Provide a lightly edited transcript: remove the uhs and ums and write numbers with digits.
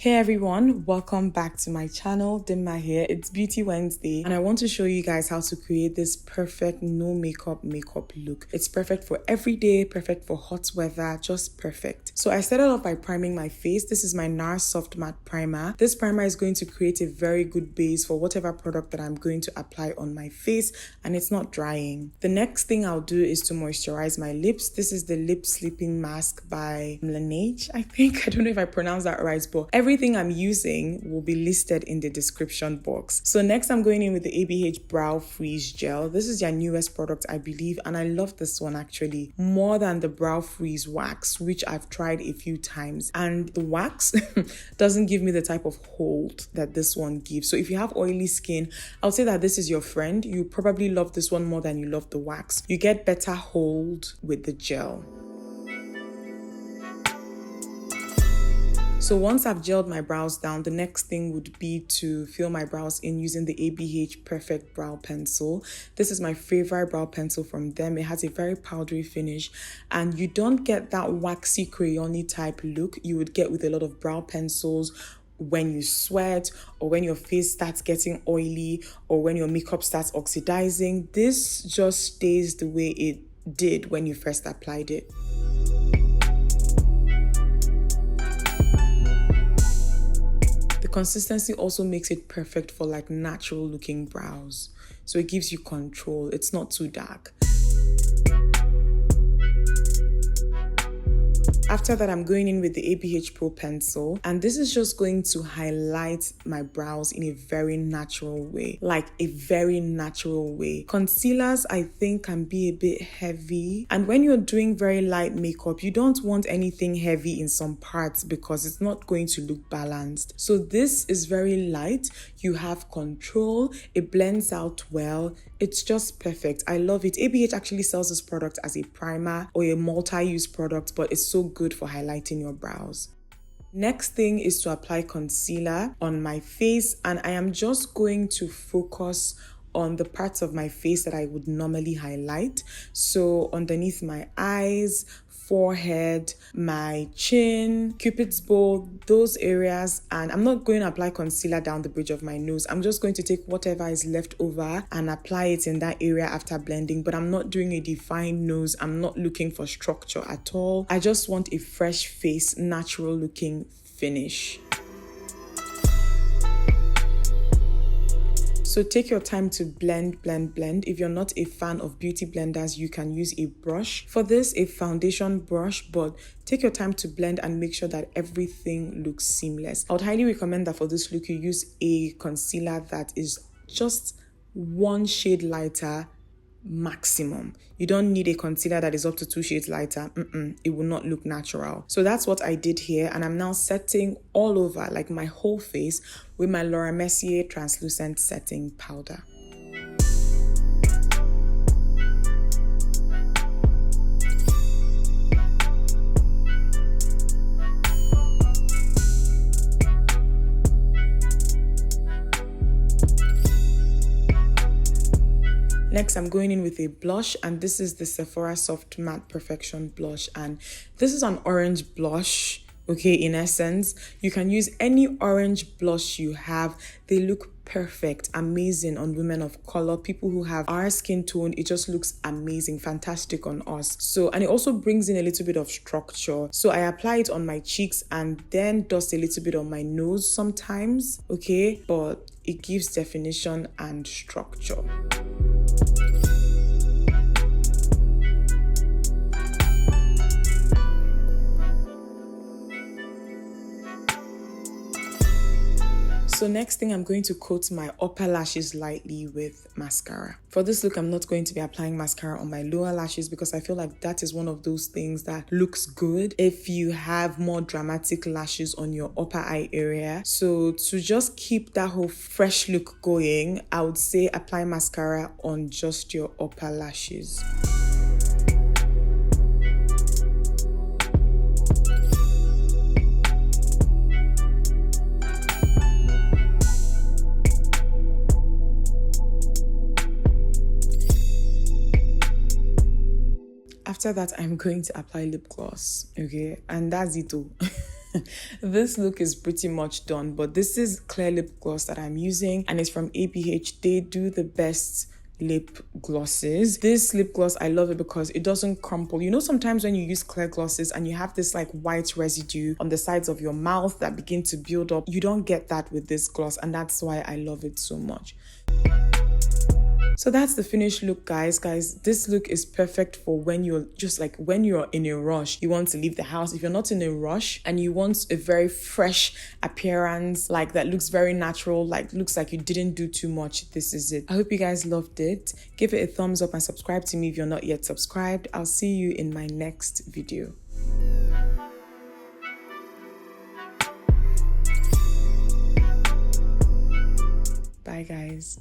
Hey everyone, welcome back to my channel. Dimma here. It's Beauty Wednesday and I want to show you guys how to create this perfect no makeup look. It's perfect for every day, perfect for hot weather, just perfect. So I started off by priming my face. This is my NARS Soft Matte Primer. This primer is going to create a very good base for whatever product that I'm going to apply on my face, and it's not drying. The next thing I'll do is to moisturize my lips. This is the Lip Sleeping Mask by Laneige, I think. I don't know if I pronounced that right, but everything I'm using will be listed in the description box. So next I'm going in with the ABH Brow Freeze Gel. This is their newest product, I believe, and I love this one actually more than the Brow Freeze Wax, which I've tried a few times. And the wax doesn't give me the type of hold that this one gives. So if you have oily skin, I would say that this is your friend. You probably love this one more than you love the wax. You get better hold with the gel. So once I've gelled my brows down, the next thing would be to fill my brows in using the ABH Perfect Brow Pencil. This is my favorite brow pencil from them. It has a very powdery finish and you don't get that waxy crayon-y type look you would get with a lot of brow pencils when you sweat or when your face starts getting oily or when your makeup starts oxidizing. This just stays the way it did when you first applied it. Consistency also makes it perfect for like natural looking brows. So it gives you control. It's not too dark. After that, I'm going in with the ABH Pro Pencil, and this is just going to highlight my brows in a very natural way, like a very natural way. Concealers, I think, can be a bit heavy, and when you're doing very light makeup, you don't want anything heavy in some parts because it's not going to look balanced. So this is very light. You have control. It blends out well. It's just perfect. I love it. ABH actually sells this product as a primer or a multi-use product, but it's so good for highlighting your brows. Next thing is to apply concealer on my face, and I am just going to focus on the parts of my face that I would normally highlight. So underneath my eyes, forehead, my chin, Cupid's bow, those areas. And I'm not going to apply concealer down the bridge of my nose. I'm just going to take whatever is left over and apply it in that area after blending. But I'm not doing a defined nose. I'm not looking for structure at all. I just want a fresh face, natural looking finish. So take your time to blend. If you're not a fan of beauty blenders, you can use a brush. For this, a foundation brush, but take your time to blend and make sure that everything looks seamless. I would highly recommend that for this look, you use a concealer that is just one shade lighter maximum. You don't need a concealer that is up to 2 shades lighter. It will not look natural. So that's what I did here, and I'm now setting all over, like my whole face, with my Laura Mercier translucent setting powder. Next, I'm going in with a blush, and this is the Sephora Soft Matte Perfection Blush, and this is an orange blush, okay, in essence. You can use any orange blush you have. They look perfect, amazing on women of color, people who have our skin tone. It just looks amazing, fantastic on us. So, and it also brings in a little bit of structure. So I apply it on my cheeks and then dust a little bit on my nose sometimes, okay, but it gives definition and structure. So next thing, I'm going to coat my upper lashes lightly with mascara. For this look, I'm not going to be applying mascara on my lower lashes because I feel like that is one of those things that looks good if you have more dramatic lashes on your upper eye area. So to just keep that whole fresh look going, I would say apply mascara on just your upper lashes. After that, I'm going to apply lip gloss, okay? And that's it all. this look is pretty much done, but this is clear lip gloss that I'm using, and it's from ABH. They do the best lip glosses. This lip gloss, I love it because it doesn't crumple. You know, sometimes when you use clear glosses and you have this like white residue on the sides of your mouth that begin to build up, you don't get that with this gloss, and that's why I love it so much. So that's the finished look, guys. This look is perfect for when you're just like when you're in a rush, you want to leave the house. If you're not in a rush and you want a very fresh appearance, like that looks very natural, like looks like you didn't do too much, this is it. I hope you guys loved it. Give it a thumbs up and subscribe to me if you're not yet subscribed. I'll see you in my next video. Bye, guys.